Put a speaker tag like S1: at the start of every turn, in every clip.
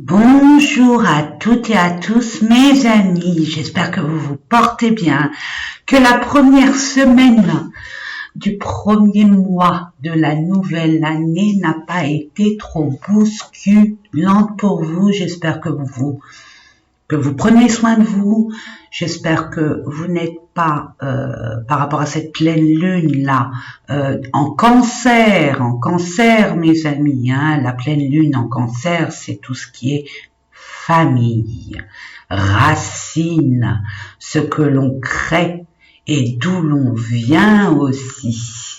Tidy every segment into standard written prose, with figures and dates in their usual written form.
S1: Bonjour à toutes et à tous mes amis, j'espère que vous vous portez bien, que la première semaine du premier mois de la nouvelle année n'a pas été trop bousculante pour vous. J'espère que vous prenez soin de vous. J'espère que vous n'êtes pas, par rapport à cette pleine lune là, en cancer, mes amis. Hein, la pleine lune en cancer, c'est tout ce qui est famille, racines, ce que l'on crée et d'où l'on vient aussi.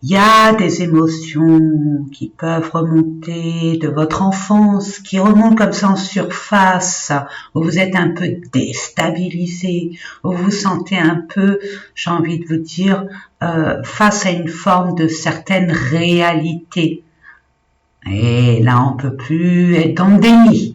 S1: Il y a des émotions qui peuvent remonter de votre enfance, qui remontent comme ça en surface, où vous êtes un peu déstabilisé, où vous vous sentez un peu, j'ai envie de vous dire, face à une forme de certaine réalité. Et là, on peut plus être dans le déni.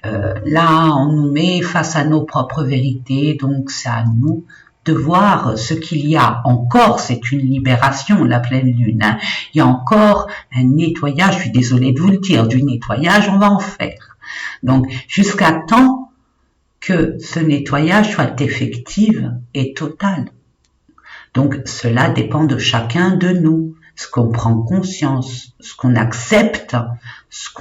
S1: Là, on nous met face à nos propres vérités, donc c'est à nous de voir ce qu'il y a encore. C'est une libération, la pleine lune. Hein. Il y a encore un nettoyage, je suis désolée de vous le dire, du nettoyage, on va en faire. Donc, jusqu'à temps que ce nettoyage soit effectif et total. Donc, cela dépend de chacun de nous. Ce qu'on prend conscience, ce qu'on accepte, si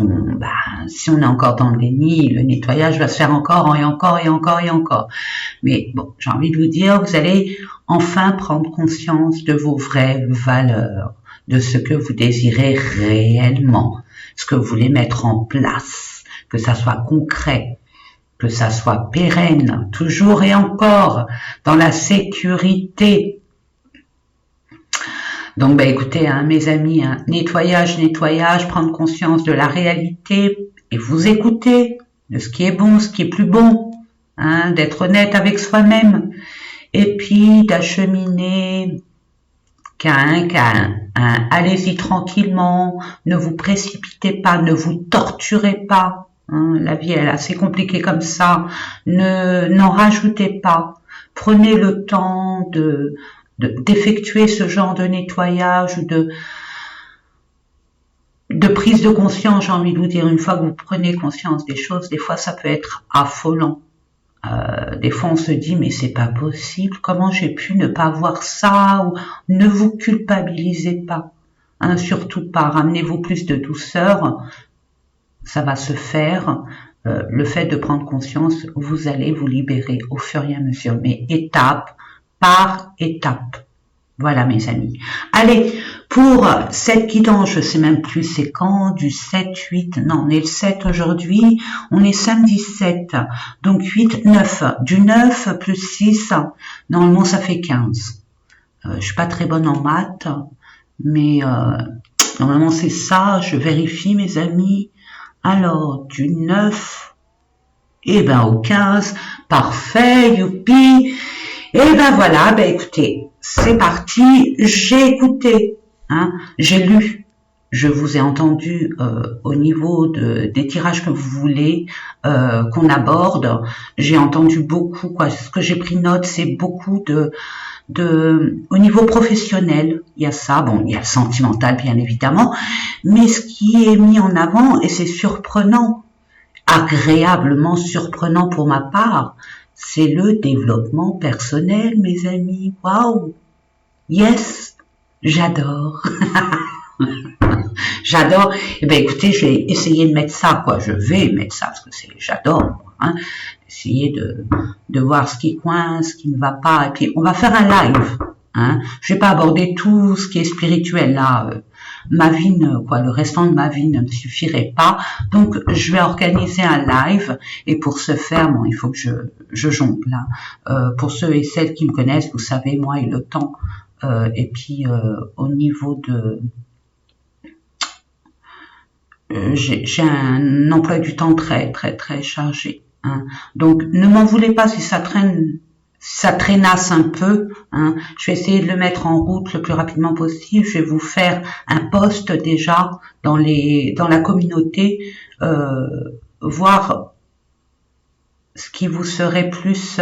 S1: on est encore dans le déni, le nettoyage va se faire encore et encore et encore et encore. Mais bon, j'ai envie de vous dire, vous allez enfin prendre conscience de vos vraies valeurs, de ce que vous désirez réellement, ce que vous voulez mettre en place, que ça soit concret, que ça soit pérenne, toujours et encore, dans la sécurité. Donc, écoutez, hein, mes amis, hein, nettoyage, prendre conscience de la réalité et vous écouter de ce qui est bon, ce qui est plus bon, hein, d'être honnête avec soi-même et puis d'acheminer qu'à un. Allez-y tranquillement, ne vous précipitez pas, ne vous torturez pas. Hein, la vie, elle est assez compliquée comme ça. N'en rajoutez pas. Prenez le temps d'effectuer ce genre de nettoyage ou de prise de conscience, j'ai envie de vous dire. Une fois que vous prenez conscience des choses, des fois ça peut être affolant. Des fois on se dit mais c'est pas possible, comment j'ai pu ne pas voir ça, ou ne vous culpabilisez pas, hein, surtout pas, ramenez-vous plus de douceur, ça va se faire. Le fait de prendre conscience, vous allez vous libérer au fur et à mesure, mais étape par étape. Voilà mes amis. Allez, pour cette guidance, je sais même plus c'est quand, du 7, 8, non, on est le 7 aujourd'hui, on est samedi 7, donc 8, 9, du 9 plus 6, normalement ça fait 15. Je suis pas très bonne en maths, mais normalement c'est ça, je vérifie mes amis. Alors, du 9, au 15, parfait, youpi. Et voilà, écoutez, c'est parti, j'ai écouté, hein, j'ai lu, je vous ai entendu au niveau des tirages que vous voulez qu'on aborde, j'ai entendu beaucoup, ce que j'ai pris note, c'est beaucoup au niveau professionnel, il y a ça, il y a le sentimental bien évidemment, mais ce qui est mis en avant, et c'est surprenant, agréablement surprenant pour ma part, c'est le développement personnel, mes amis. Waouh! Yes! J'adore! J'adore. Écoutez, je vais essayer de mettre ça, Je vais mettre ça, parce que j'adore, moi, hein. Essayer de voir ce qui coince, ce qui ne va pas. Et puis, on va faire un live, hein. Je vais pas aborder tout ce qui est spirituel, là. Ma vie le restant de ma vie ne me suffirait pas. Donc, je vais organiser un live. Et pour ce faire, il faut que je jongle, hein. Pour ceux et celles qui me connaissent, vous savez, moi et le temps. Et puis, au niveau de... j'ai un emploi du temps très, très, très chargé. Hein. Donc, ne m'en voulez pas si ça traînasse un peu, hein. Je vais essayer de le mettre en route le plus rapidement possible. Je vais vous faire un post déjà dans la communauté, voir ce qui vous serait plus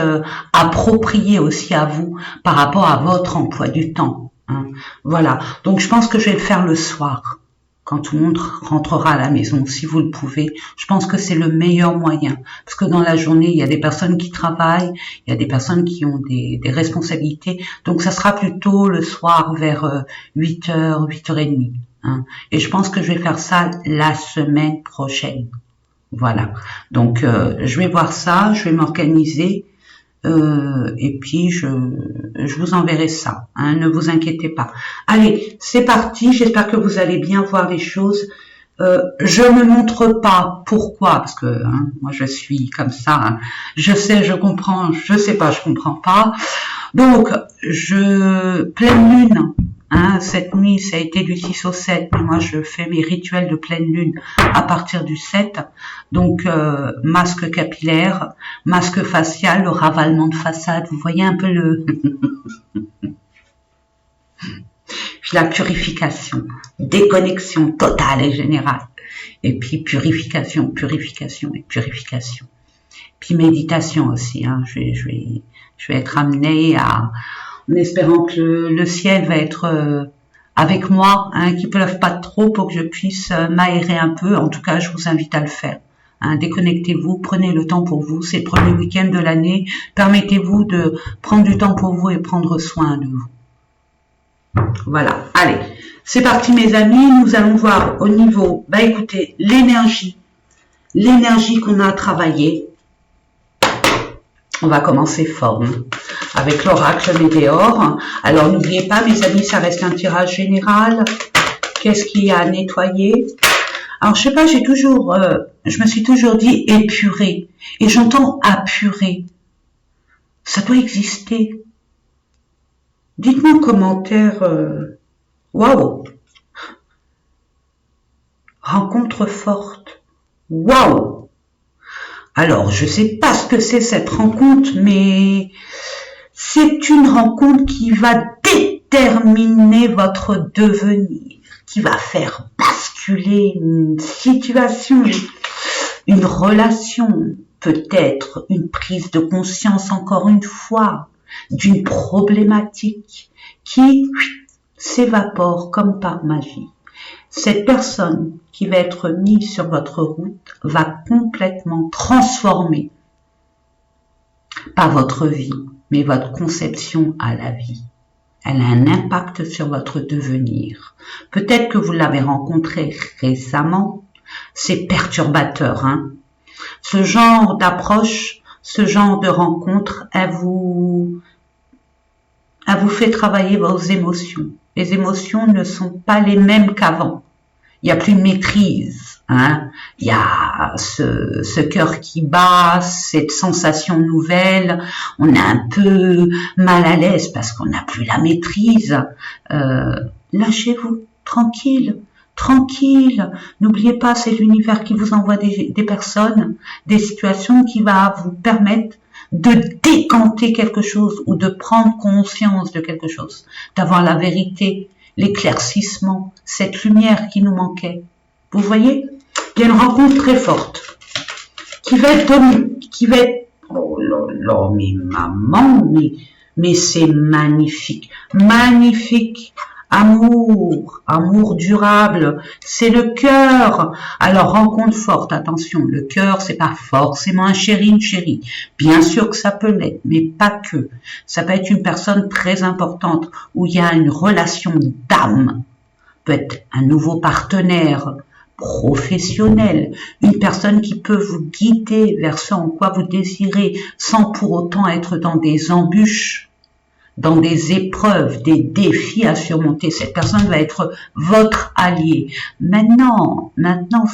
S1: approprié aussi à vous par rapport à votre emploi du temps. Hein. Voilà. Donc je pense que je vais le faire le soir. quand tout le monde rentrera à la maison, si vous le pouvez. Je pense que c'est le meilleur moyen. Parce que dans la journée, il y a des personnes qui travaillent, il y a des personnes qui ont des responsabilités. Donc, ça sera plutôt le soir vers 8h, 8h30. Hein. Et je pense que je vais faire ça la semaine prochaine. Voilà. Donc, je vais voir ça, je vais m'organiser. Et puis je vous enverrai ça, hein, ne vous inquiétez pas. Allez, c'est parti, j'espère que vous allez bien voir les choses. Je ne montre pas pourquoi, parce que hein, moi je suis comme ça, hein. Je sais, je comprends, je sais pas, je comprends pas. Donc, pleine lune, hein, cette nuit, ça a été du 6 au 7, mais moi je fais mes rituels de pleine lune à partir du 7. Donc, masque capillaire, masque facial, le ravalement de façade, vous voyez un peu la purification, déconnexion totale et générale. Et puis purification, purification et purification. Puis méditation aussi, hein, je vais être amenée à, en espérant que le ciel va être avec moi, hein, qu'il ne pleuve pas trop pour que je puisse m'aérer un peu. En tout cas, je vous invite à le faire. Hein, déconnectez-vous, prenez le temps pour vous. C'est le premier week-end de l'année. Permettez-vous de prendre du temps pour vous et prendre soin de vous. Voilà, allez, c'est parti mes amis. Nous allons voir au niveau, écoutez, l'énergie qu'on a à travailler. On va commencer fort, hein, avec l'oracle Météore. Alors, n'oubliez pas, mes amis, ça reste un tirage général. Qu'est-ce qu'il y a à nettoyer? Alors, je sais pas, je me suis toujours dit épurer. Et j'entends apurer. Ça doit exister. Dites-moi en commentaire, waouh. Rencontre forte. Waouh. Alors, je sais pas ce que c'est cette rencontre, mais c'est une rencontre qui va déterminer votre devenir, qui va faire basculer une situation, une relation, peut-être une prise de conscience encore une fois, d'une problématique qui s'évapore comme par magie. Cette personne qui va être mise sur votre route va complètement transformer, pas votre vie, mais votre conception à la vie. Elle a un impact sur votre devenir. Peut-être que vous l'avez rencontré récemment, c'est perturbateur, hein. Ce genre d'approche, ce genre de rencontre, elle vous fait travailler vos émotions. Les émotions ne sont pas les mêmes qu'avant. Il n'y a plus de maîtrise, hein. Il y a ce cœur qui bat, cette sensation nouvelle. On est un peu mal à l'aise parce qu'on n'a plus la maîtrise. Lâchez-vous, tranquille, tranquille. N'oubliez pas, c'est l'univers qui vous envoie des personnes, des situations qui va vous permettre de décanter quelque chose ou de prendre conscience de quelque chose, d'avoir la vérité, l'éclaircissement, cette lumière qui nous manquait. Vous voyez, il y a une rencontre très forte qui va être, oh là là, mais maman, mais c'est magnifique, magnifique. Amour, amour durable, c'est le cœur. Alors, rencontre forte, attention, le cœur, c'est pas forcément un chéri, une chérie. Bien sûr que ça peut l'être, mais pas que. Ça peut être une personne très importante où il y a une relation d'âme. Peut être un nouveau partenaire professionnel, une personne qui peut vous guider vers ce en quoi vous désirez sans pour autant être dans des embûches, dans des épreuves, des défis à surmonter. Cette personne va être votre allié. Maintenant,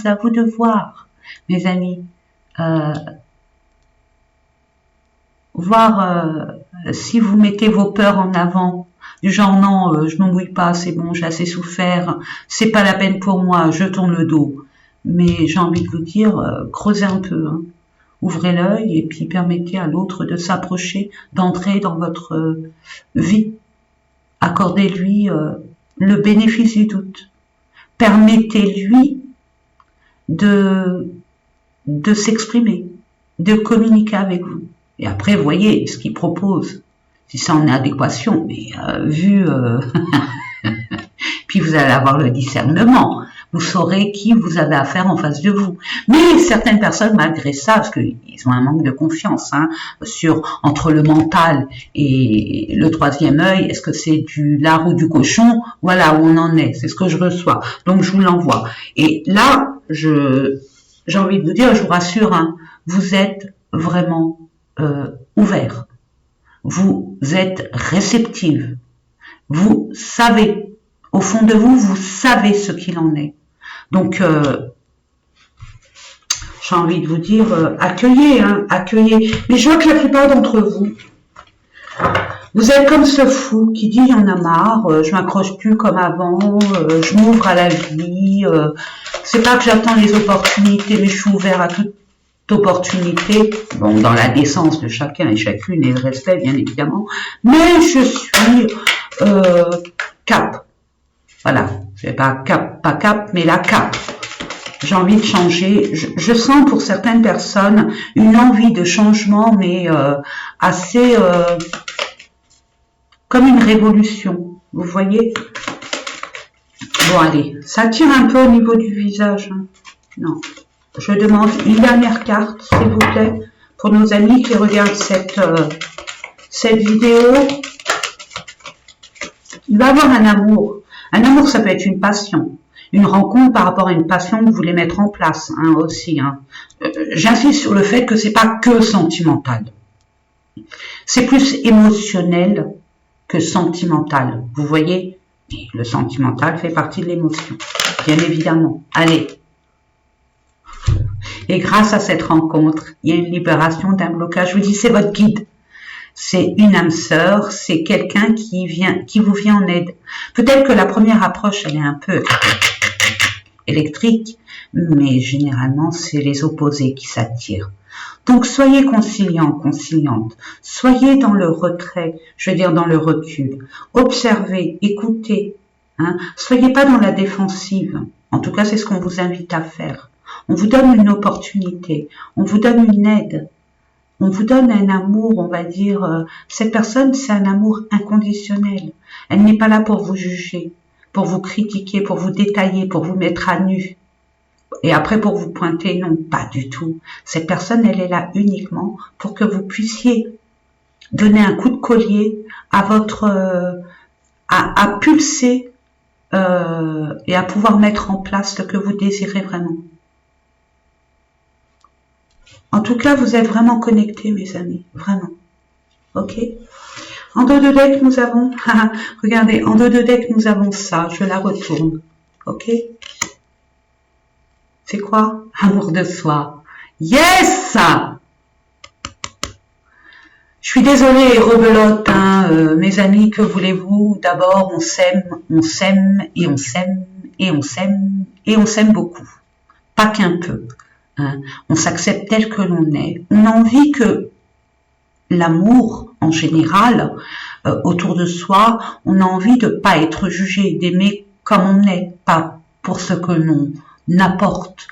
S1: c'est à vous de voir, mes amis, voir si vous mettez vos peurs en avant, du genre non, je m'embrouille pas, c'est bon, j'ai assez souffert, c'est pas la peine pour moi, je tourne le dos. Mais j'ai envie de vous dire, creusez un peu, hein. Ouvrez l'œil et puis permettez à l'autre de s'approcher, d'entrer dans votre vie. Accordez-lui le bénéfice du doute. Permettez-lui de s'exprimer, de communiquer avec vous. Et après, voyez ce qu'il propose. Si c'est en adéquation, mais puis vous allez avoir le discernement. vous saurez qui vous avez affaire en face de vous. Mais certaines personnes, malgré ça, parce qu'ils ont un manque de confiance hein, entre le mental et le troisième œil, est-ce que c'est du lard ou du cochon? Voilà où on en est, c'est ce que je reçois. Donc je vous l'envoie. Et là, j'ai envie de vous dire, je vous rassure, hein, vous êtes vraiment ouvert. Vous êtes réceptive. Vous savez, au fond de vous, vous savez ce qu'il en est. Donc, j'ai envie de vous dire, accueillez, hein, accueillez. Mais je vois que la plupart d'entre vous, vous êtes comme ce fou qui dit, il y en a marre, je m'accroche plus comme avant, je m'ouvre à la vie, c'est pas que j'attends les opportunités, mais je suis ouvert à toute opportunité, bon, dans la décence de chacun et chacune et le respect, bien évidemment, mais je suis cap. Voilà, c'est pas cap, mais la cap. J'ai envie de changer. Je sens pour certaines personnes une envie de changement, mais assez comme une révolution. Vous voyez? Bon, allez, ça tire un peu au niveau du visage. Hein. Non. Je demande une dernière carte, s'il vous plaît, pour nos amis qui regardent cette vidéo. Il va y avoir un amour. Un amour, ça peut être une passion. Une rencontre par rapport à une passion que vous voulez mettre en place hein, aussi. Hein. J'insiste sur le fait que c'est pas que sentimental. C'est plus émotionnel que sentimental. Vous voyez? Le sentimental fait partie de l'émotion, bien évidemment. Allez. Et grâce à cette rencontre, il y a une libération d'un blocage. Je vous dis, c'est votre guide. C'est une âme sœur, c'est quelqu'un qui vous vient en aide. Peut-être que la première approche, elle est un peu électrique, mais généralement, c'est les opposés qui s'attirent. Donc, soyez conciliants, conciliantes. Soyez dans le retrait, je veux dire dans le recul. Observez, écoutez. Hein. Soyez pas dans la défensive. En tout cas, c'est ce qu'on vous invite à faire. On vous donne une opportunité, on vous donne une aide. On vous donne un amour, on va dire, cette personne, c'est un amour inconditionnel. Elle n'est pas là pour vous juger, pour vous critiquer, pour vous détailler, pour vous mettre à nu. Et après, pour vous pointer, non, pas du tout. Cette personne, elle est là uniquement pour que vous puissiez donner un coup de collier à votre, à pulser et à pouvoir mettre en place ce que vous désirez vraiment. En tout cas, vous êtes vraiment connectés, mes amis. Vraiment. Ok? En dos de deck, nous avons... regardez, en dos de deck, nous avons ça. Je la retourne. Ok? C'est quoi? Amour de soi. Yes! Je suis désolée, rebelote, hein, mes amis, que voulez-vous? D'abord, on s'aime et on s'aime et on s'aime et on s'aime beaucoup. Pas qu'un peu. Hein. On s'accepte tel que l'on est. On a envie que l'amour, en général, autour de soi, on a envie de pas être jugé, d'aimer comme on est, pas pour ce que l'on apporte,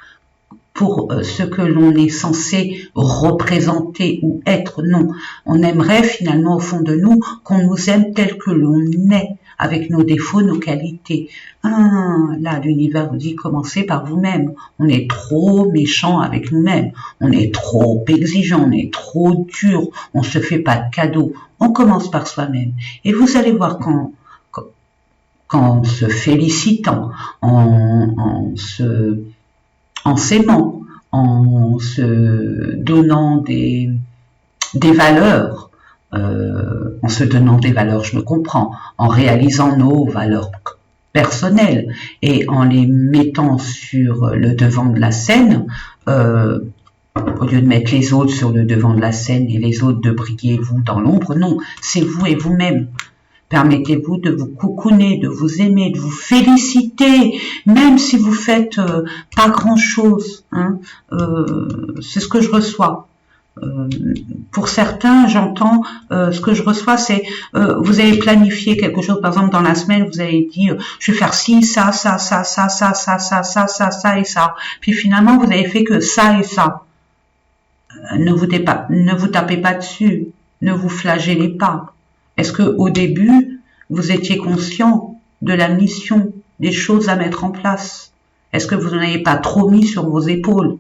S1: pour ce que l'on est censé représenter ou être. Non, on aimerait finalement au fond de nous qu'on nous aime tel que l'on est, avec nos défauts, nos qualités. Ah, là, l'univers vous dit, commencez par vous-même. On est trop méchant avec nous-mêmes. On est trop exigeant, on est trop dur. On se fait pas de cadeaux. On commence par soi-même. Et vous allez voir qu'en se félicitant, en s'aimant, en se donnant des valeurs, en se donnant des valeurs, je me comprends, en réalisant nos valeurs personnelles et en les mettant sur le devant de la scène, au lieu de mettre les autres sur le devant de la scène et les autres de briller vous dans l'ombre, non, c'est vous et vous-même. Permettez-vous de vous cocooner, de vous aimer, de vous féliciter, même si vous faites pas grand-chose. Hein, c'est ce que je reçois. Pour certains, j'entends ce que je reçois, c'est vous avez planifié quelque chose, par exemple dans la semaine, vous avez dit je vais faire ci, ça, ça, ça, ça, ça, ça, ça, ça, ça, ça et ça. Puis finalement, vous avez fait que ça et ça. Ne vous tapez pas dessus, ne vous flagellez pas. Est-ce que au début, vous étiez conscient de la mission, des choses à mettre en place? Est-ce que vous n'en avez pas trop mis sur vos épaules?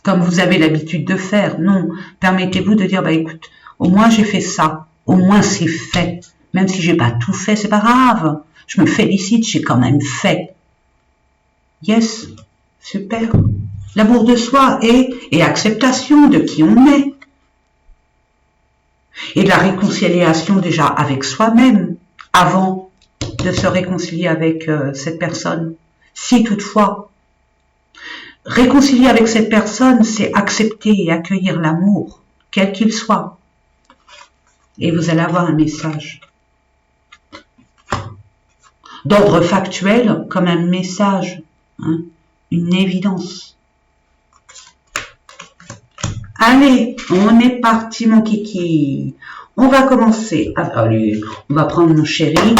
S1: Comme vous avez l'habitude de faire? Non. Permettez-vous de dire, bah écoute, au moins j'ai fait ça. Au moins c'est fait. Même si j'ai pas tout fait, c'est pas grave. Je me félicite, j'ai quand même fait. Yes. Super. L'amour de soi et acceptation de qui on est. Et de la réconciliation déjà avec soi-même avant de se réconcilier avec cette personne. Si toutefois, réconcilier avec cette personne, c'est accepter et accueillir l'amour, quel qu'il soit. Et vous allez avoir un message d'ordre factuel comme un message, hein, une évidence. Allez, on est parti mon kiki. On va commencer. Allez, on va prendre mon chéri.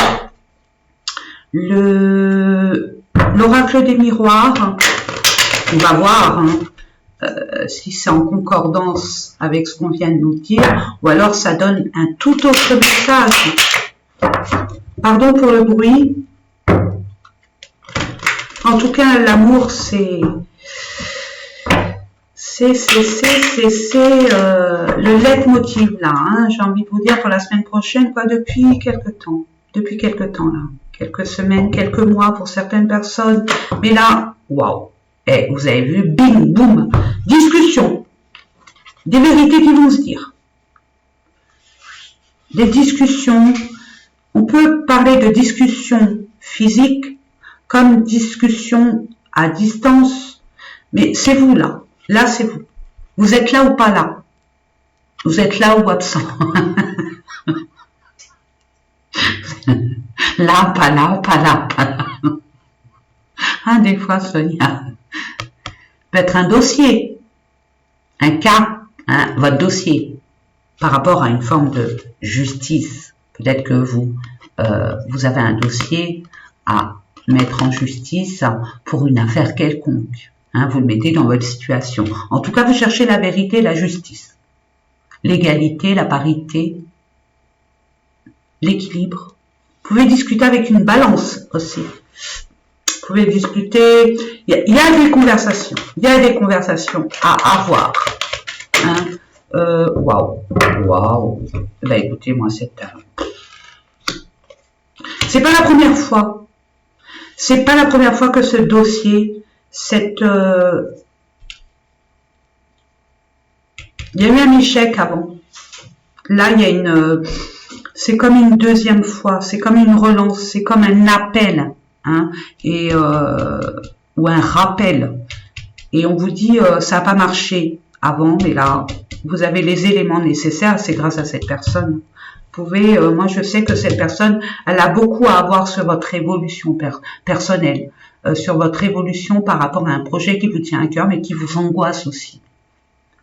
S1: L'oracle des miroirs. On va voir hein, si c'est en concordance avec ce qu'on vient de nous dire, ou alors ça donne un tout autre message. Pardon pour le bruit. En tout cas, l'amour, c'est le leitmotiv là. Hein, j'ai envie de vous dire pour la semaine prochaine, quoi, depuis quelques temps là, quelques semaines, quelques mois pour certaines personnes. Mais là, waouh. Et vous avez vu, bing, boum, discussion, des vérités qui vont se dire, des discussions, on peut parler de discussion physique comme discussion à distance, mais c'est vous là c'est vous. Vous êtes là ou pas là? Vous êtes là ou absent? Là, pas là, pas là, pas là. Ah, des fois, Sonia. Peut être un dossier, un cas, hein, votre dossier, par rapport à une forme de justice. Peut-être que vous avez un dossier à mettre en justice pour une affaire quelconque. Hein, vous le mettez dans votre situation. En tout cas, vous cherchez la vérité, la justice, l'égalité, la parité, l'équilibre. Vous pouvez discuter avec une balance aussi. Vous pouvez discuter, il y a des conversations, à avoir. Hein. Waouh. Bah écoutez, moi c'est pas la première fois. C'est pas la première fois que ce dossier, il y a eu un échec avant. Là, il y a c'est comme une deuxième fois, c'est comme une relance, c'est comme un appel. Hein, ou un rappel, et on vous dit ça n'a pas marché avant, mais là vous avez les éléments nécessaires, c'est grâce à cette personne. Vous pouvez, moi je sais que cette personne, elle a beaucoup à avoir sur votre évolution personnelle, sur votre évolution par rapport à un projet qui vous tient à cœur, mais qui vous angoisse aussi,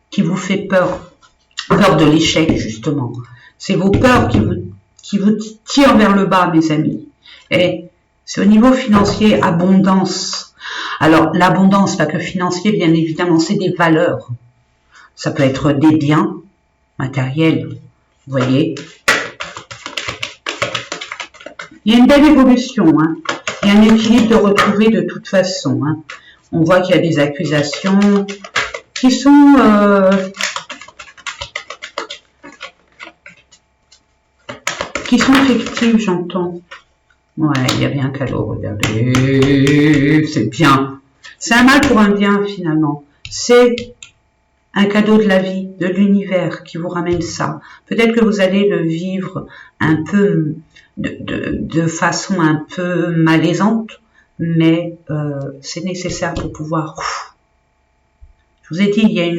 S1: qui vous fait peur de l'échec justement. C'est vos peurs qui vous tirent vers le bas, mes amis. Et c'est au niveau financier, abondance. Alors, l'abondance, pas que financier, bien évidemment, c'est des valeurs. Ça peut être des biens matériels, vous voyez. Il y a une belle évolution, hein. Il y a un équilibre de retrouver de toute façon. Hein. On voit qu'il y a des accusations qui sont... fictives, j'entends. Ouais, il y a bien un cadeau, regardez, c'est bien. C'est un mal pour un bien, finalement. C'est un cadeau de la vie, de l'univers qui vous ramène ça. Peut-être que vous allez le vivre un peu de façon un peu malaisante, mais c'est nécessaire pour pouvoir... Je vous ai dit, il y a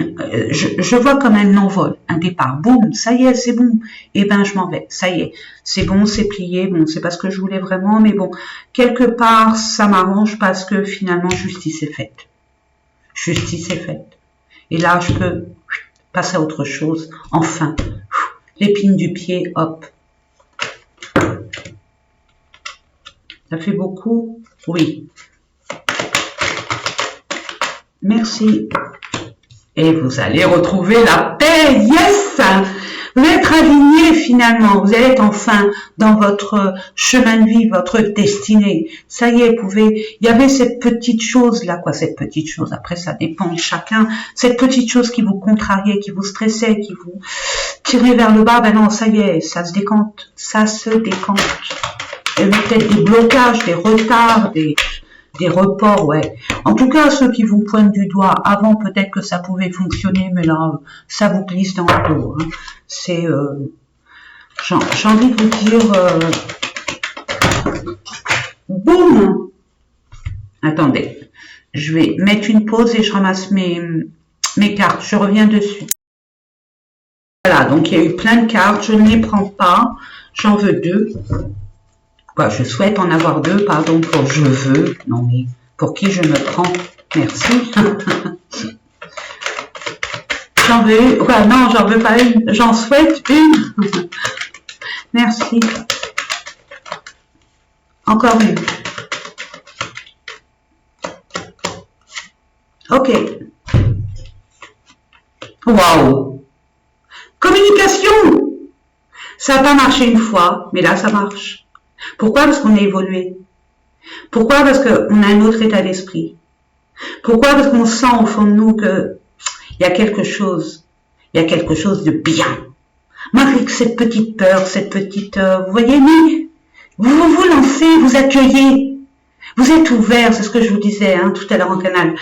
S1: je vois comme un envol, un départ. Boum, ça y est, c'est bon. Eh ben, je m'en vais. Ça y est, c'est bon, c'est plié. Bon, c'est pas ce que je voulais vraiment, mais bon, quelque part, ça m'arrange parce que finalement, justice est faite. Justice est faite. Et là, je peux passer à autre chose. Enfin, l'épine du pied, hop. Ça fait beaucoup? Oui. Merci. Et vous allez retrouver la paix, yes! Vous allez être aligné finalement, vous allez être enfin dans votre chemin de vie, votre destinée. Ça y est, vous pouvez, il y avait cette petite chose là, quoi, cette petite chose, après ça dépend de chacun, cette petite chose qui vous contrariait, qui vous stressait, qui vous tirait vers le bas, ben non, ça y est, ça se décante, ça se décante. Il y avait peut-être des blocages, des retards, des reports, ouais. En tout cas, ceux qui vous pointent du doigt, avant peut-être que ça pouvait fonctionner, mais là, ça vous glisse dans le dos. Hein. C'est, j'ai envie de vous dire, boum. Attendez, je vais mettre une pause et je ramasse mes cartes. Je reviens dessus. Voilà, donc il y a eu plein de cartes. Je ne les prends pas. J'en veux 2. Quoi, je souhaite en avoir 2, pardon, pour je veux. Non, mais pour qui je me prends? Merci. J'en veux une. Quoi, non, j'en veux pas une. J'en souhaite une. Merci. Encore une. Ok. Waouh. Communication. Ça n'a pas marché une fois, mais là, ça marche. Pourquoi? Parce qu'on a évolué. Pourquoi? Parce qu'on a un autre état d'esprit. Pourquoi? Parce qu'on sent au fond de nous que il y a quelque chose de bien. Malgré que cette petite peur, cette petite, vous voyez, mais vous lancez, vous accueillez, vous êtes ouvert, c'est ce que je vous disais hein, tout à l'heure en canal.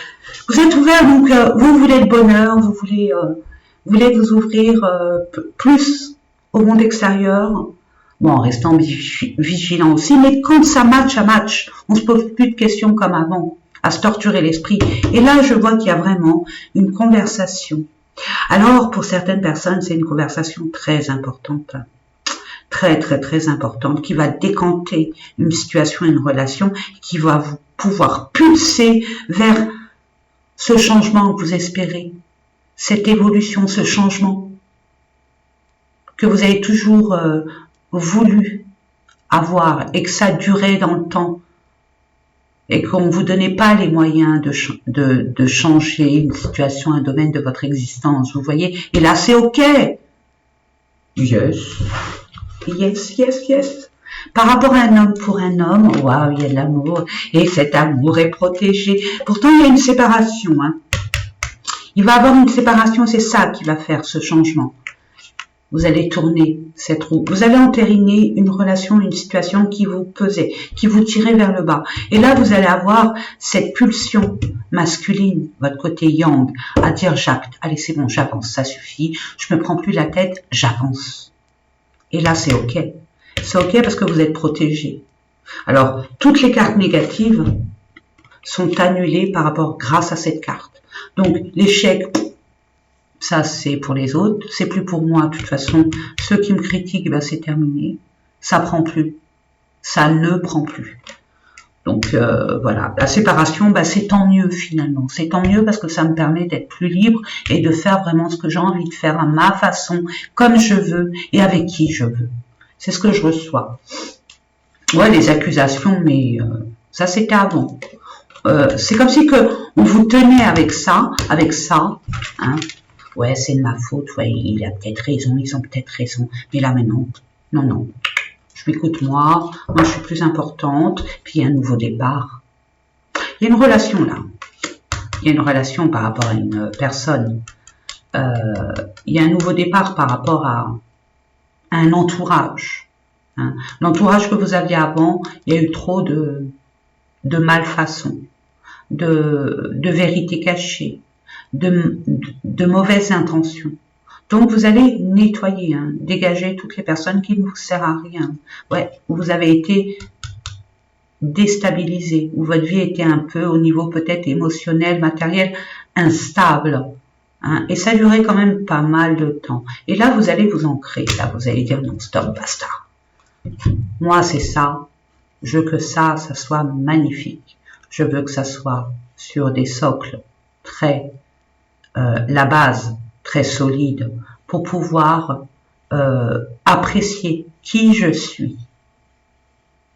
S1: Vous êtes ouvert, donc vous voulez le bonheur, vous voulez vous ouvrir plus au monde extérieur. Bon, en restant vigilant aussi, mais quand ça match, on se pose plus de questions comme avant, à se torturer l'esprit. Et là, je vois qu'il y a vraiment une conversation. Alors, pour certaines personnes, c'est une conversation très importante, très, très, très importante, qui va décanter une situation, une relation, qui va vous pouvoir pulser vers ce changement que vous espérez, cette évolution, ce changement que vous avez toujours voulu avoir et que ça durait dans le temps et qu'on ne vous donnait pas les moyens de changer une situation, un domaine de votre existence, vous voyez. Et là, c'est OK. Yes. Yes, yes, yes. Par rapport à un homme pour un homme, waouh, il y a de l'amour. Et cet amour est protégé. Pourtant, il y a une séparation. Hein. Il va y avoir une séparation, c'est ça qui va faire ce changement. Vous allez tourner cette roue. Vous allez entériner une relation, une situation qui vous pesait, qui vous tirait vers le bas. Et là, vous allez avoir cette pulsion masculine, votre côté yang, à dire allez, c'est bon, j'avance, ça suffit. Je me prends plus la tête, j'avance. Et là, c'est OK. C'est OK parce que vous êtes protégé. Alors, toutes les cartes négatives sont annulées grâce à cette carte. Donc, l'échec, ça, c'est pour les autres. C'est plus pour moi. De toute façon, ceux qui me critiquent, ben, c'est terminé. Ça prend plus. Ça ne prend plus. Donc, voilà. La séparation, ben, c'est tant mieux, finalement. C'est tant mieux parce que ça me permet d'être plus libre et de faire vraiment ce que j'ai envie de faire à ma façon, comme je veux et avec qui je veux. C'est ce que je reçois. Ouais, les accusations, mais ça, c'était avant. C'est comme si on vous tenait avec ça, hein. Ouais, c'est de ma faute, ouais, il a peut-être raison, ils ont peut-être raison. Mais là, maintenant, non. Je m'écoute moi, je suis plus importante, puis il y a un nouveau départ. Il y a une relation là. Il y a une relation par rapport à une personne. Il y a un nouveau départ par rapport à un entourage. Hein. L'entourage que vous aviez avant, il y a eu trop de malfaçons, de vérités cachées, de mauvaises intentions. Donc vous allez nettoyer, hein, dégager toutes les personnes qui ne vous servent à rien. Ouais, vous avez été déstabilisé, où votre vie était un peu au niveau peut-être émotionnel, matériel, instable. Hein, et ça durait quand même pas mal de temps. Et là, vous allez vous ancrer. Là, vous allez dire non, stop, basta. Moi, c'est ça. Je veux que ça soit magnifique. Je veux que ça soit sur des socles très, la base très solide pour pouvoir apprécier qui je suis.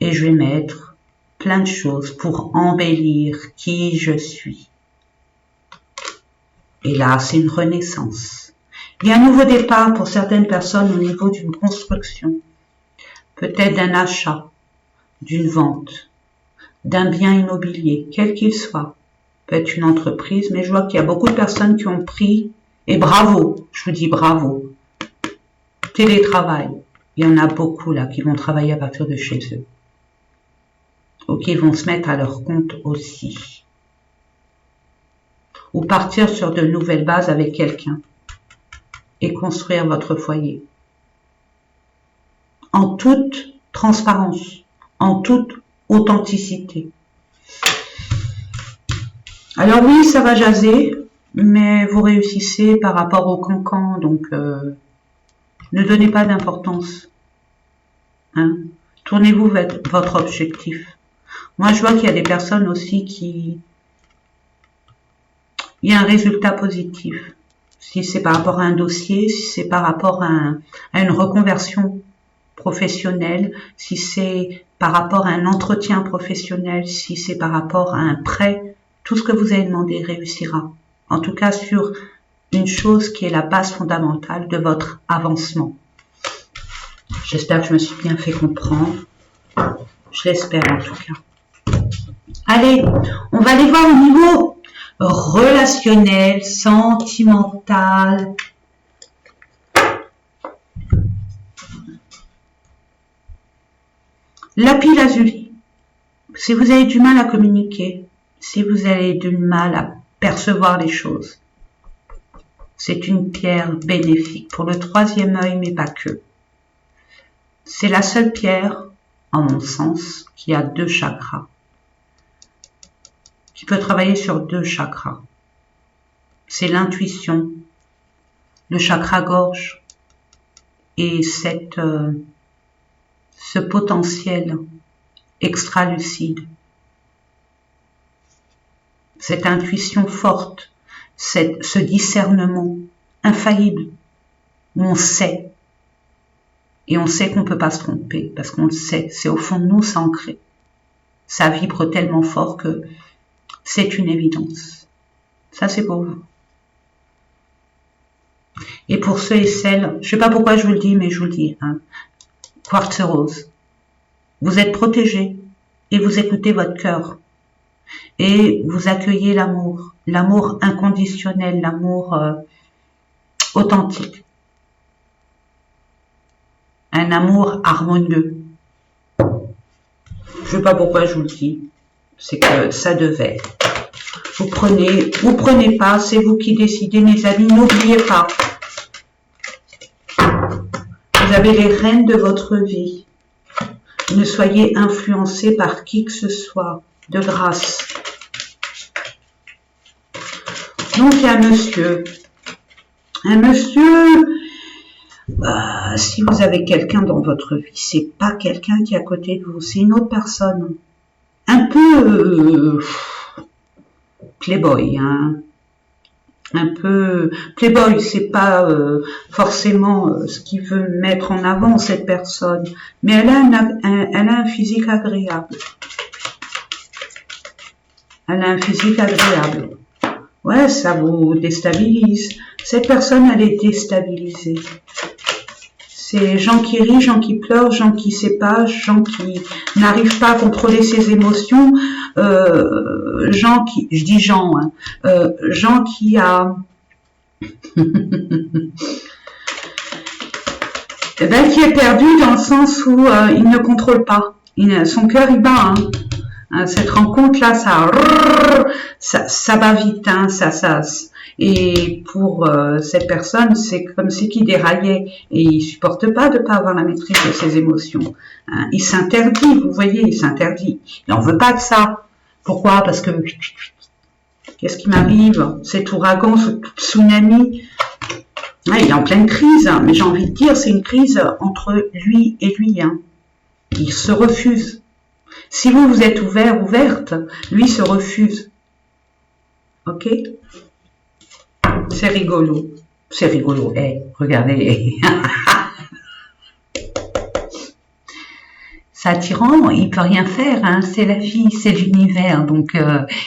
S1: Et je vais mettre plein de choses pour embellir qui je suis. Et là, c'est une renaissance. Il y a un nouveau départ pour certaines personnes au niveau d'une construction, peut-être d'un achat, d'une vente, d'un bien immobilier, quel qu'il soit. Peut être une entreprise, mais je vois qu'il y a beaucoup de personnes qui ont pris, et bravo, je vous dis bravo, télétravail. Il y en a beaucoup là qui vont travailler à partir de chez eux. Ou qui vont se mettre à leur compte aussi. Ou partir sur de nouvelles bases avec quelqu'un et construire votre foyer. En toute transparence, en toute authenticité. Alors oui, ça va jaser, mais vous réussissez par rapport au cancan, donc ne donnez pas d'importance. Hein? Tournez-vous vers votre objectif. Moi, je vois qu'il y a des personnes aussi qui... Il y a un résultat positif. Si c'est par rapport à un dossier, si c'est par rapport à une reconversion professionnelle, si c'est par rapport à un entretien professionnel, si c'est par rapport à un prêt, tout ce que vous avez demandé réussira. En tout cas, sur une chose qui est la base fondamentale de votre avancement. J'espère que je me suis bien fait comprendre. Je l'espère en tout cas. Allez, on va aller voir au niveau relationnel, sentimental. Lapis lazuli. Si vous avez du mal à communiquer, si vous avez du mal à percevoir les choses, c'est une pierre bénéfique pour le troisième œil, mais pas que. C'est la seule pierre, en mon sens, qui a 2 chakras, qui peut travailler sur 2 chakras. C'est l'intuition, le chakra gorge et ce potentiel extra-lucide. Cette intuition forte, ce discernement infaillible, où on sait. Et on sait qu'on ne peut pas se tromper, parce qu'on le sait, c'est au fond de nous, c'est ancré. Ça vibre tellement fort que c'est une évidence. Ça, c'est pour vous. Et pour ceux et celles, je ne sais pas pourquoi je vous le dis, mais je vous le dis, hein, quartz rose. Vous êtes protégés et vous écoutez votre cœur. Et vous accueillez l'amour, l'amour inconditionnel, l'amour authentique. Un amour harmonieux. Je ne sais pas pourquoi je vous le dis, c'est que ça devait. Vous prenez pas, c'est vous qui décidez, mes amis, n'oubliez pas. Vous avez les rênes de votre vie. Ne soyez influencés par qui que ce soit, de grâce. Donc il y a un monsieur, si vous avez quelqu'un dans votre vie, c'est pas quelqu'un qui est à côté de vous, c'est une autre personne. Un peu playboy, hein. Un peu playboy, c'est pas forcément ce qu'il veut mettre en avant cette personne, mais elle a un physique agréable. Elle a un physique agréable. Ouais, ça vous déstabilise. Cette personne, elle est déstabilisée. C'est gens qui rient, gens qui pleurent, gens qui s'épagent, gens qui n'arrivent pas à contrôler ses émotions, gens qui, je dis gens, hein, gens qui a, ben, qui est perdu dans le sens où il ne contrôle pas. Son cœur il bat. Hein. Cette rencontre là, ça va vite. Hein, et pour cette personne, c'est comme si qu'il déraillait et il supporte pas de pas avoir la maîtrise de ses émotions. Hein, il s'interdit, vous voyez, il s'interdit. Il n'en veut pas de ça. Pourquoi? Parce que qu'est-ce qui m'arrive? Cet ouragan, ce tsunami, ah, il est en pleine crise. Hein, mais j'ai envie de dire, c'est une crise entre lui et lui. Hein. Il se refuse. Si vous êtes ouvert, ouverte, lui se refuse. Ok? C'est rigolo. C'est rigolo. Eh, regardez. C'est attirant, il peut rien faire, hein. C'est la vie, c'est l'univers, donc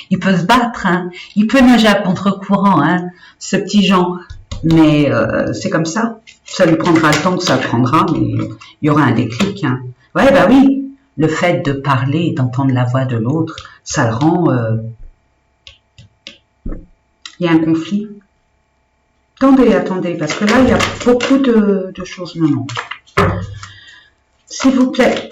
S1: il peut se battre, hein. Il peut nager à contre-courant, hein. Ce petit Jean. Mais c'est comme ça. Ça lui prendra le temps que ça prendra, mais il y aura un déclic. Hein. Ouais, bah oui. Le fait de parler, d'entendre la voix de l'autre, ça le rend... Il y a un conflit. Attendez, parce que là, il y a beaucoup de choses. Non. S'il vous plaît,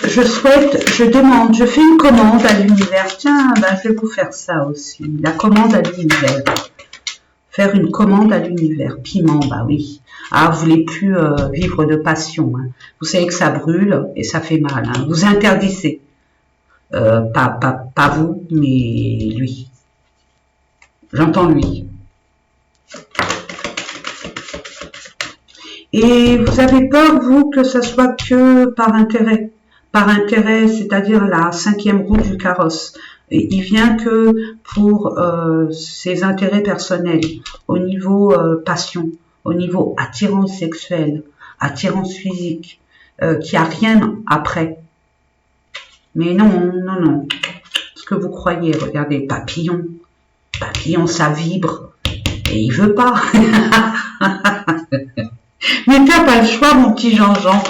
S1: je demande, je fais une commande à l'univers. Tiens, ben, je vais vous faire ça aussi. La commande à l'univers. Faire une commande à l'univers. Piment, bah oui. Ah, vous voulez plus vivre de passion. Hein. Vous savez que ça brûle et ça fait mal. Hein. Vous interdisez. Pas vous, mais lui. J'entends lui. Et vous avez peur, vous, que ça soit que par intérêt. Par intérêt, c'est-à-dire la 5e roue du carrosse. Et il vient que pour ses intérêts personnels, au niveau passion, au niveau attirance sexuelle, attirance physique, qu'il n'y a rien après. Mais non. Ce que vous croyez, regardez, papillon, ça vibre, et il veut pas. Mais t'as pas le choix, mon petit Jean-Jean.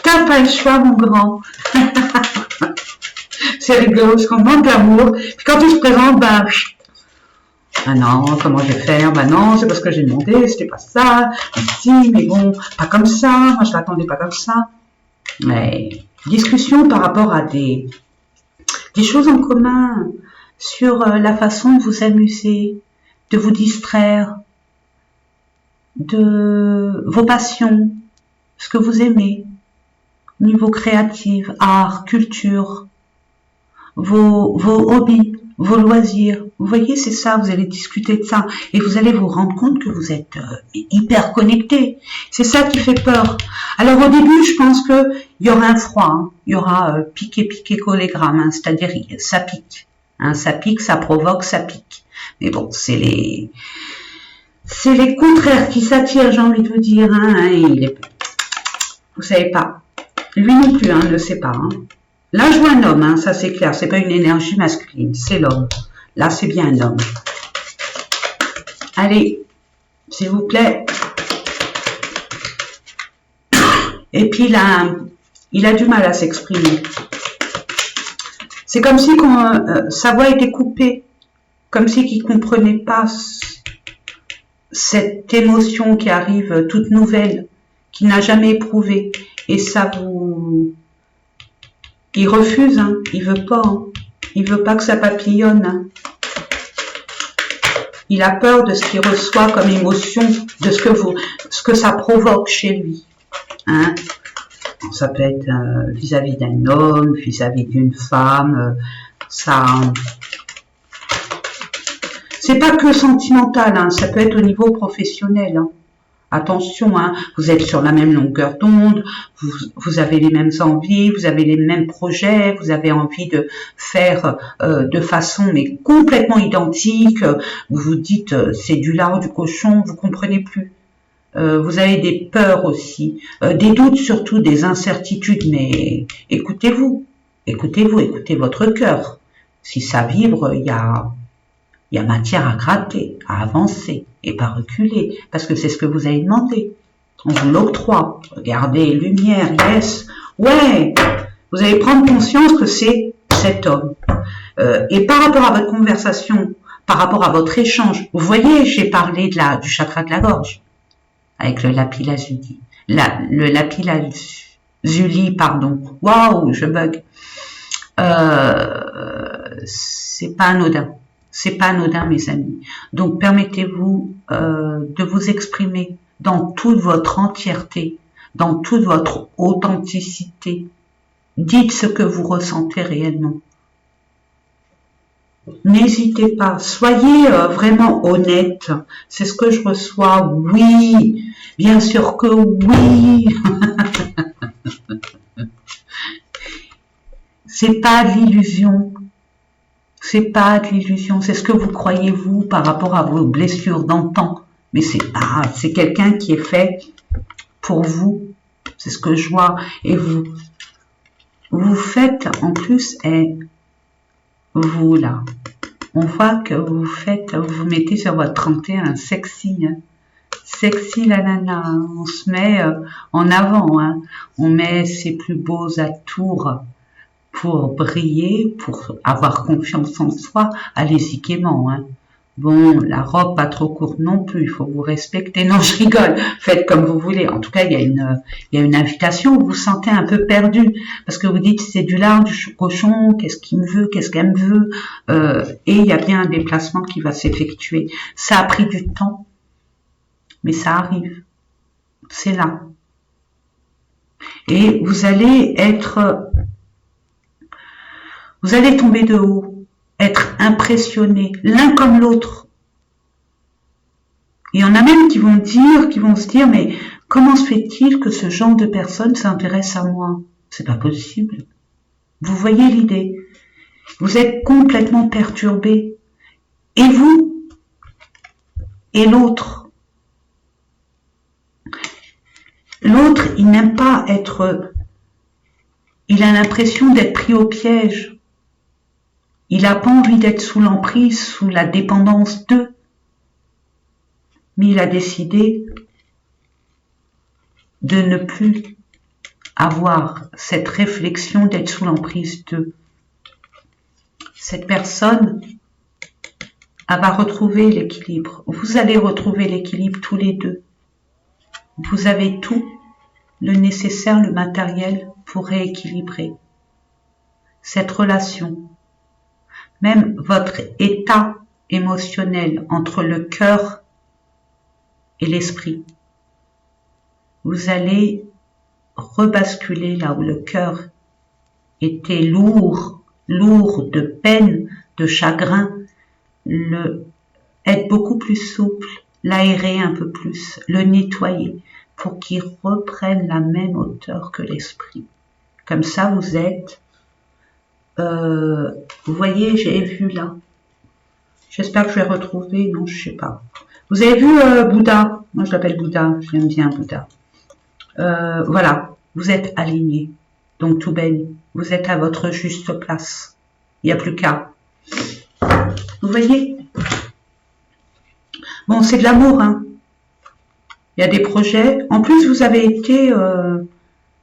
S1: T'as pas le choix, mon grand. C'est rigolo, parce qu'on manque d'amour. Puis quand il se présente, ben, ah non, comment je vais faire? Ben non, c'est parce que j'ai demandé, c'était pas ça. Mais si, mais bon, pas comme ça. Moi, je l'attendais pas comme ça. Mais discussion par rapport à des choses en commun sur la façon de vous amuser, de vous distraire, de vos passions, ce que vous aimez, niveau créatif, art, culture, vos hobbies, vos loisirs. Vous voyez, c'est ça, vous allez discuter de ça et vous allez vous rendre compte que vous êtes hyper connectés. C'est ça qui fait peur. Alors au début, je pense que il y aura un froid, hein. Il y aura piqué, collégramme, hein, c'est-à-dire ça pique. Hein, ça pique, ça provoque, ça pique. Mais bon, c'est les contraires qui s'attirent, j'ai envie de vous dire. Hein, vous savez pas. Lui non plus, hein, ne sait pas. Hein. Là, je vois un homme, hein, ça c'est clair. C'est pas une énergie masculine, c'est l'homme. Là, c'est bien un homme. Allez, s'il vous plaît. Et puis, il a du mal à s'exprimer. C'est comme si sa voix était coupée. Comme si il ne comprenait pas cette émotion qui arrive toute nouvelle, qu'il n'a jamais éprouvée. Et ça vous... Il refuse, hein. Il veut pas. Hein. Il veut pas que ça papillonne. Hein. Il a peur de ce qu'il reçoit comme émotion, de ce que ça provoque chez lui. Hein. Ça peut être vis-à-vis d'un homme, vis-à-vis d'une femme. Ça... C'est pas que sentimental, hein. Ça peut être au niveau professionnel. Hein. Attention, hein, vous êtes sur la même longueur d'onde, vous avez les mêmes envies, vous avez les mêmes projets, vous avez envie de faire de façon mais complètement identique. Vous vous dites c'est du lard ou du cochon, vous comprenez plus. Vous avez des peurs aussi, des doutes surtout, des incertitudes, mais écoutez écoutez votre cœur. Si ça vibre, il y a matière à gratter, à avancer et pas reculer, parce que c'est ce que vous avez demandé. On vous l'octroie. Regardez, lumière, yes. Ouais, vous allez prendre conscience que c'est cet homme. Et par rapport à votre conversation, par rapport à votre échange, vous voyez, j'ai parlé du chakra de la gorge, avec le lapis-lazuli. Le lapis-lazuli, pardon. Waouh, je bug. C'est pas anodin. C'est pas anodin, mes amis. Donc, permettez-vous de vous exprimer dans toute votre entièreté, dans toute votre authenticité. Dites ce que vous ressentez réellement. N'hésitez pas. Soyez vraiment honnête. C'est ce que je reçois. Oui, bien sûr que oui. C'est pas de l'illusion. C'est pas de l'illusion, c'est ce que vous croyez vous par rapport à vos blessures d'antan. Mais c'est quelqu'un qui est fait pour vous. C'est ce que je vois. Et vous faites en plus, vous là, On voit que vous vous mettez sur votre 31, sexy, hein. Sexy la nana, hein. On se met en avant, hein. On met ses plus beaux atours pour briller, pour avoir confiance en soi. Allez-y gaiement, hein. Bon, la robe pas trop courte non plus, il faut vous respecter. Non, je rigole, faites comme vous voulez. En tout cas, il y a une invitation, vous vous sentez un peu perdu, parce que vous dites c'est du lard, du cochon, qu'est-ce qu'il me veut, qu'est-ce qu'elle me veut, et il y a bien un déplacement qui va s'effectuer. Ça a pris du temps, mais ça arrive, c'est là. Et vous allez tomber de haut, être impressionnés, l'un comme l'autre. Il y en a même qui vont se dire, mais comment se fait-il que ce genre de personne s'intéresse à moi? C'est pas possible. Vous voyez l'idée. Vous êtes complètement perturbé. Et vous, et l'autre. L'autre, il n'aime pas il a l'impression d'être pris au piège. Il n'a pas envie d'être sous l'emprise, sous la dépendance d'eux. Mais il a décidé de ne plus avoir cette réflexion d'être sous l'emprise d'eux. Cette personne, elle va retrouver l'équilibre. Vous allez retrouver l'équilibre tous les deux. Vous avez tout le nécessaire, le matériel pour rééquilibrer cette relation. Même votre état émotionnel entre le cœur et l'esprit. Vous allez rebasculer là où le cœur était lourd de peine, de chagrin, être beaucoup plus souple, l'aérer un peu plus, le nettoyer pour qu'il reprenne la même hauteur que l'esprit. Comme ça, vous êtes vous voyez, j'ai vu là. J'espère que je vais retrouver. Non, je sais pas. Vous avez vu Bouddha? Moi, je l'appelle Bouddha. J'aime bien Bouddha. Voilà. Vous êtes aligné. Donc, tout baigne. Vous êtes à votre juste place. Il n'y a plus qu'à. Vous voyez? Bon, c'est de l'amour, hein. Il y a des projets. En plus, vous avez été... il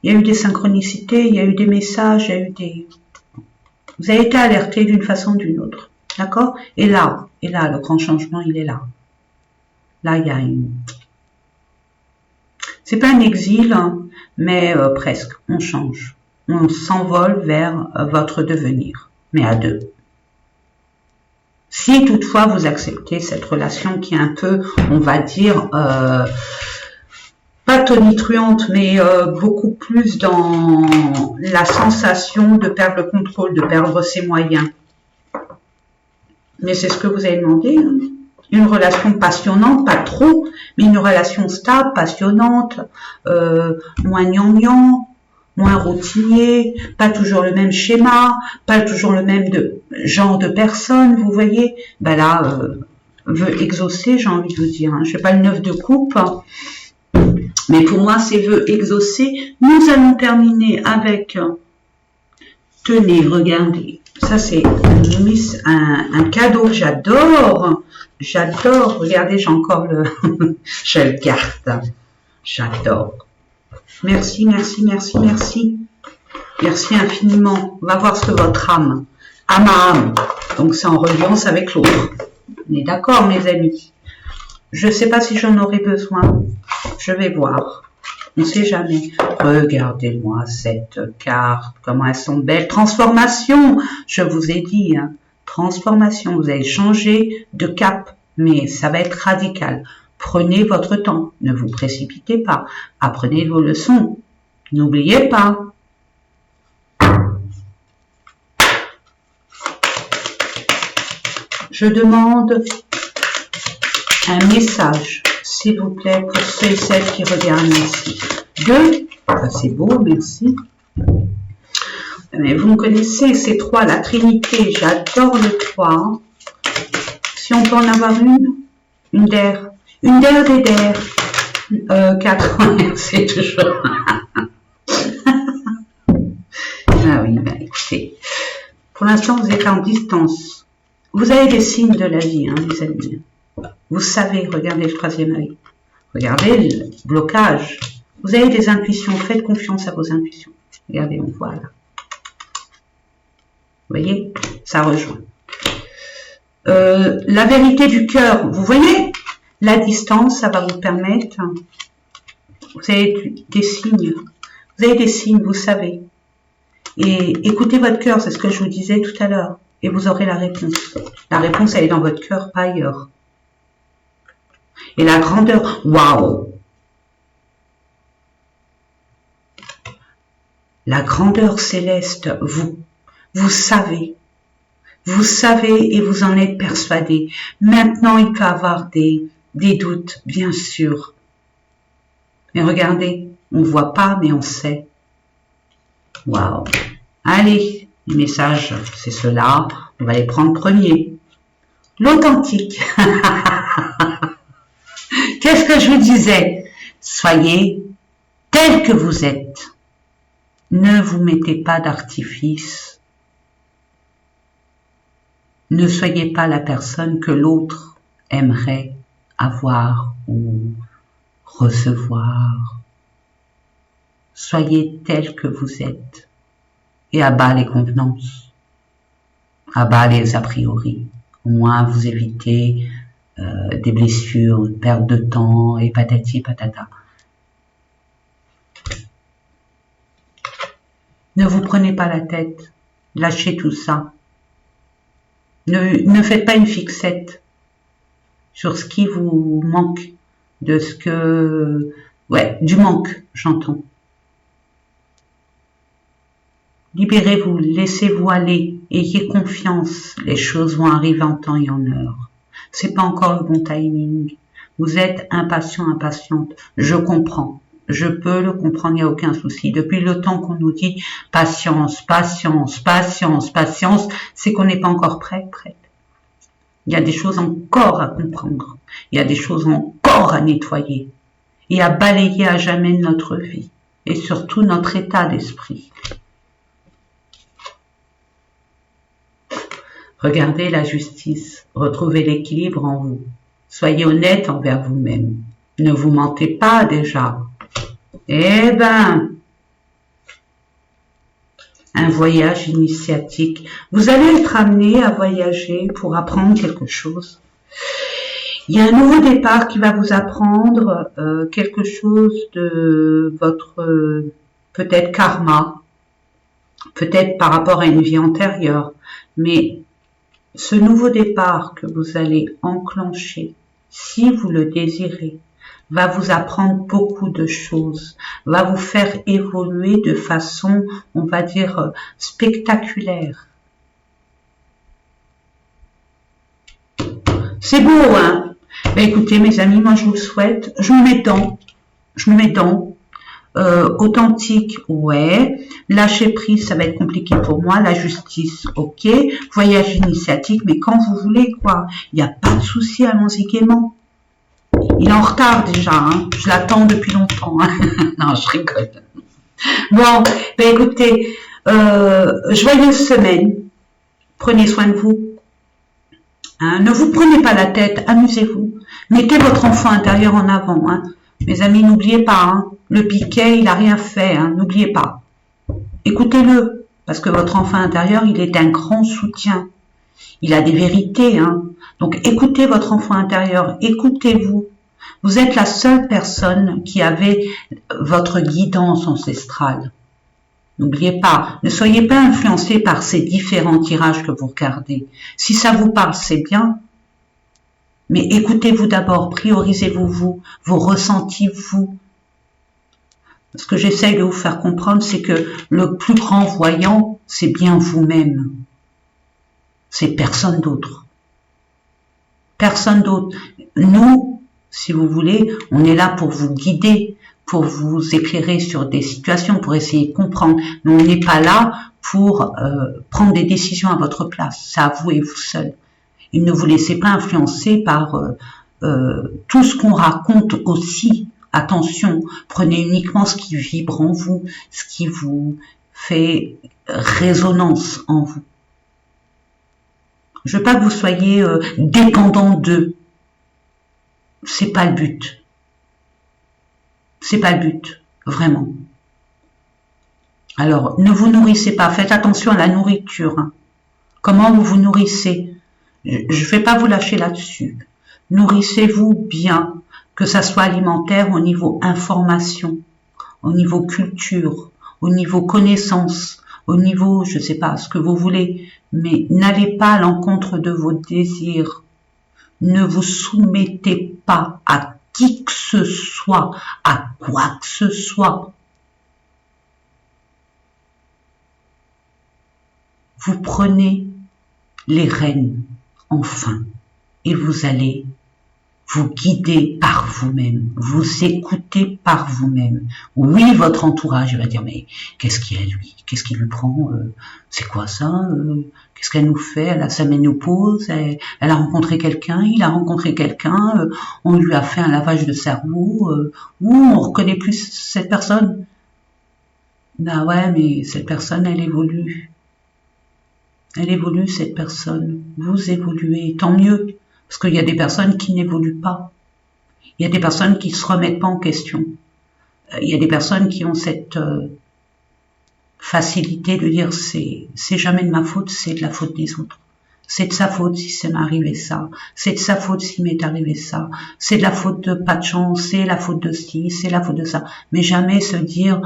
S1: y a eu des synchronicités, il y a eu des messages, il y a eu des... Vous avez été alerté d'une façon ou d'une autre. D'accord? Et là, le grand changement, il est là. Là, il y a une... C'est pas un exil, hein, mais presque. On change. On s'envole vers votre devenir. Mais à deux. Si toutefois vous acceptez cette relation qui est un peu, on va dire... pas tonitruante, mais beaucoup plus dans la sensation de perdre le contrôle, de perdre ses moyens. Mais c'est ce que vous avez demandé. Hein. Une relation passionnante, pas trop, mais une relation stable, passionnante, moins gnangnan, moins routinier, pas toujours le même schéma, pas toujours le même genre de personne, vous voyez. Ben là, veut exaucer, j'ai envie de vous dire. Hein. Je sais pas le 9 de coupe. Hein. Mais pour moi, c'est vœux exaucés. Nous allons terminer avec, tenez, regardez, ça c'est un cadeau, j'adore, regardez, j'ai encore je le garde, j'adore. Merci, merci, merci, merci. Merci infiniment. On va voir ce que votre âme, à ma âme, donc c'est en reliance avec l'autre. On est d'accord, mes amis? Je ne sais pas si j'en aurai besoin. Je vais voir. On ne sait jamais. Regardez-moi cette carte. Comment elles sont belles. Transformation. Je vous ai dit. Hein. Transformation. Vous allez changer de cap. Mais ça va être radical. Prenez votre temps. Ne vous précipitez pas. Apprenez vos leçons. N'oubliez pas. Je demande un message, s'il vous plaît, pour ceux et celles qui regardent ici. 2, c'est beau, merci. Mais vous me connaissez, ces 3, la Trinité, j'adore le 3. Hein. Si on peut en avoir une d'air, des d'air. 4, c'est toujours... ah oui, ben écoutez, pour l'instant, vous êtes en distance. Vous avez des signes de la vie, hein, les amis. Vous savez, regardez le troisième œil. Regardez le blocage. Vous avez des intuitions, faites confiance à vos intuitions. Regardez, on voit là. Vous voyez, ça rejoint. La vérité du cœur, vous voyez, la distance, ça va vous permettre. Vous avez des signes. Vous avez des signes, vous savez. Et écoutez votre cœur, c'est ce que je vous disais tout à l'heure. Et vous aurez la réponse. La réponse, elle est dans votre cœur, pas ailleurs. Et la grandeur, waouh! La grandeur céleste, vous savez et vous en êtes persuadé. Maintenant, il peut y avoir des doutes, bien sûr. Mais regardez, on ne voit pas, mais on sait. Waouh! Allez, les messages, c'est ceux-là. On va les prendre premier. L'authentique. Qu'est-ce que je vous disais? Soyez tel que vous êtes. Ne vous mettez pas d'artifice. Ne soyez pas la personne que l'autre aimerait avoir ou recevoir. Soyez tel que vous êtes. Et à bas les convenances. À bas les a priori. Au moins vous évitez des blessures, perte de temps et patati patata. Ne vous prenez pas la tête, lâchez tout ça. Ne faites pas une fixette sur ce qui vous manque, de ce que... Ouais, du manque, j'entends. Libérez-vous, laissez-vous aller, ayez confiance, les choses vont arriver en temps et en heure. C'est pas encore le bon timing. Vous êtes impatient, impatiente. Je comprends. Je peux le comprendre, il n'y a aucun souci. Depuis le temps qu'on nous dit patience, patience, patience, patience, c'est qu'on n'est pas encore prêt, prête. Il y a des choses encore à comprendre. Il y a des choses encore à nettoyer et à balayer à jamais de notre vie et surtout notre état d'esprit. Regardez la justice, retrouvez l'équilibre en vous. Soyez honnête envers vous-même. Ne vous mentez pas déjà. Eh ben, un voyage initiatique. Vous allez être amené à voyager pour apprendre quelque chose. Il y a un nouveau départ qui va vous apprendre quelque chose de votre peut-être karma, peut-être par rapport à une vie antérieure, mais ce nouveau départ que vous allez enclencher, si vous le désirez, va vous apprendre beaucoup de choses, va vous faire évoluer de façon, on va dire, spectaculaire. C'est beau, hein? Ben écoutez, mes amis, moi je vous le souhaite. Je me mets dedans. Authentique, ouais. Lâcher prise, ça va être compliqué pour moi. La justice, ok. Voyage initiatique, mais quand vous voulez, quoi. Il n'y a pas de souci, allons-y gaiement. Il est en retard déjà, hein. Je l'attends depuis longtemps. Hein. Non, je rigole. Bon, ben écoutez, joyeuse semaine. Prenez soin de vous. Hein, ne vous prenez pas la tête, amusez-vous. Mettez votre enfant intérieur en avant. Hein. Mes amis, n'oubliez pas, hein, le piquet, il n'a rien fait, hein, n'oubliez pas. Écoutez-le, parce que votre enfant intérieur, il est un grand soutien. Il a des vérités. Hein. Donc écoutez votre enfant intérieur, écoutez-vous. Vous êtes la seule personne qui avait votre guidance ancestrale. N'oubliez pas, ne soyez pas influencé par ces différents tirages que vous regardez. Si ça vous parle, c'est bien. Mais écoutez-vous d'abord, priorisez-vous vous, vos ressentis vous. Ce que j'essaye de vous faire comprendre, c'est que le plus grand voyant, c'est bien vous-même. C'est personne d'autre. Personne d'autre. Nous, si vous voulez, on est là pour vous guider, pour vous éclairer sur des situations, pour essayer de comprendre. Mais on n'est pas là pour prendre des décisions à votre place. C'est à vous et vous seul. Et ne vous laissez pas influencer par tout ce qu'on raconte aussi. Attention, prenez uniquement ce qui vibre en vous, ce qui vous fait résonance en vous. Je veux pas que vous soyez dépendant d'eux. C'est pas le but. C'est pas le but, vraiment. Alors, ne vous nourrissez pas. Faites attention à la nourriture. Hein. Comment vous vous nourrissez? Je ne vais pas vous lâcher là-dessus. Nourrissez-vous bien, que ça soit alimentaire au niveau information, au niveau culture, au niveau connaissance, au niveau, je ne sais pas, ce que vous voulez, mais n'allez pas à l'encontre de vos désirs. Ne vous soumettez pas à qui que ce soit, à quoi que ce soit. Vous prenez les rênes, enfin, et vous allez vous guider par vous-même, vous écoutez par vous-même. Oui, votre entourage va dire, mais qu'est-ce qu'il y a lui? Qu'est-ce qui lui prend? C'est quoi ça? Qu'est-ce qu'elle nous fait? Elle a sa ménopause, elle a rencontré quelqu'un, il a rencontré quelqu'un, on lui a fait un lavage de cerveau, ou on reconnaît plus cette personne. Ben ouais, mais cette personne, elle évolue. Elle évolue, cette personne. Vous évoluez, tant mieux. Parce qu'il y a des personnes qui n'évoluent pas. Il y a des personnes qui ne se remettent pas en question. Il y a des personnes qui ont cette facilité de dire c'est jamais de ma faute, c'est de la faute des autres. C'est de sa faute si ça m'est arrivé ça. C'est de sa faute s'il m'est arrivé ça. C'est de la faute de pas de chance, c'est la faute de ci, c'est la faute de ça. Mais jamais se dire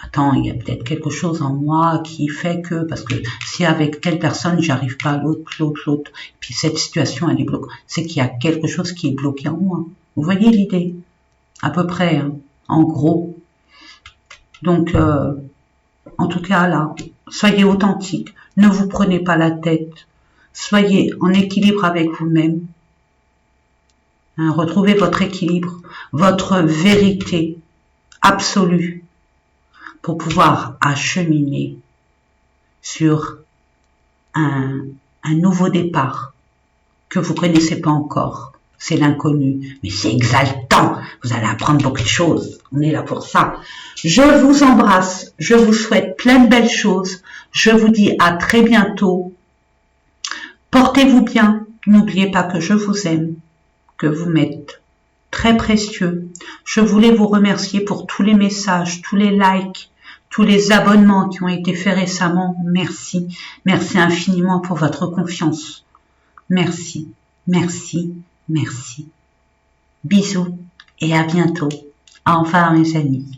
S1: attends, il y a peut-être quelque chose en moi qui fait que, parce que si avec telle personne, j'arrive pas à l'autre, puis cette situation, elle est bloquée, c'est qu'il y a quelque chose qui est bloqué en moi. Vous voyez l'idée? À peu près, hein, en gros. Donc, en tout cas, là, soyez authentique. Ne vous prenez pas la tête. Soyez en équilibre avec vous-même. Hein, retrouvez votre équilibre, votre vérité absolue, pour pouvoir acheminer sur un nouveau départ que vous connaissez pas encore. C'est l'inconnu, mais c'est exaltant. Vous allez apprendre beaucoup de choses. On est là pour ça. Je vous embrasse. Je vous souhaite plein de belles choses. Je vous dis à très bientôt. Portez-vous bien. N'oubliez pas que je vous aime, que vous m'êtes très précieux. Je voulais vous remercier pour tous les messages, tous les likes, tous les abonnements qui ont été faits récemment. Merci. Merci infiniment pour votre confiance. Merci, merci, merci. Bisous et à bientôt. Au revoir mes amis.